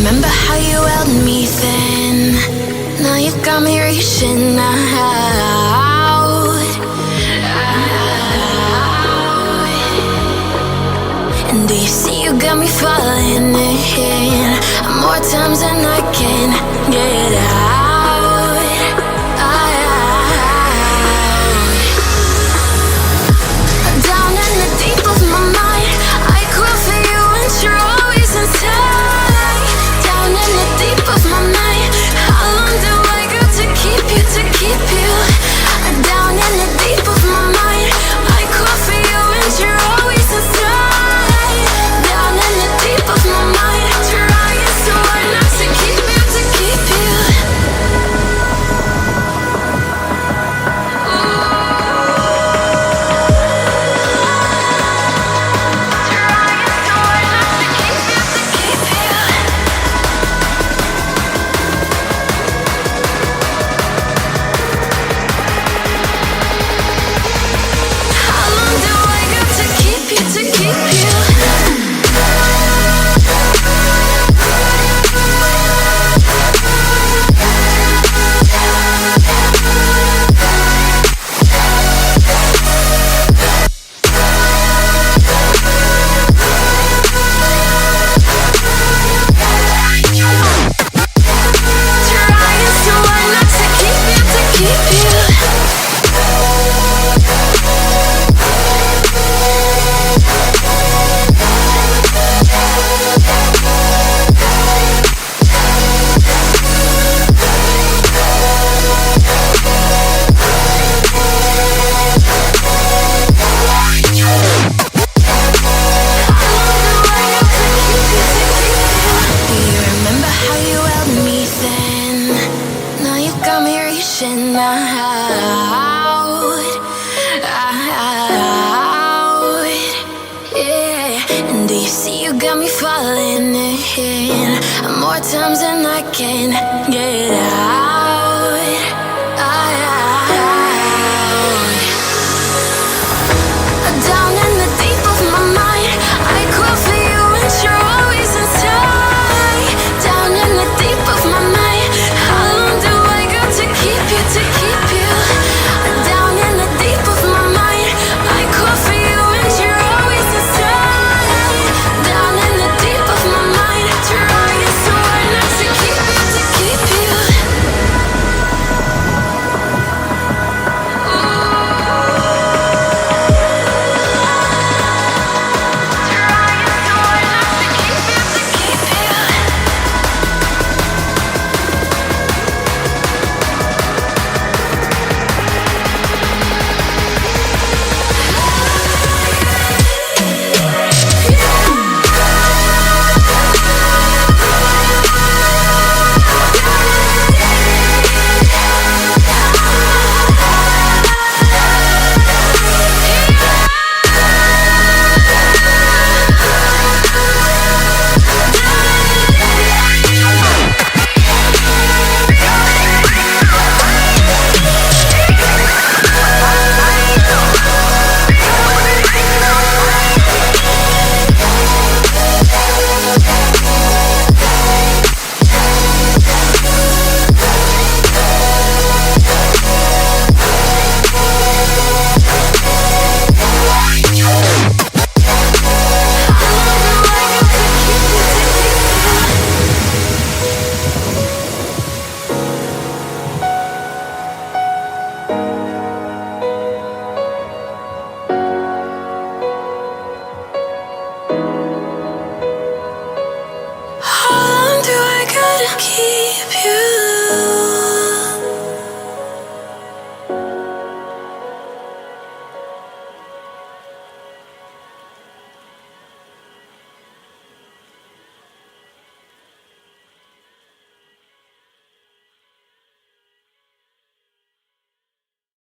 remember how you held me then? Now you got me reaching out. And do you see you got me falling in more times than I can get out. Down in the deep of my mind, I call for you and you're always inside. Down in the deep of my mind, how long do I got to keep you, to keep you? Down in the deep of my mind, I call for you and you're always inside. Down in the deep of my mind, trying so hard not to keep you, to keep you. More times than I can get out.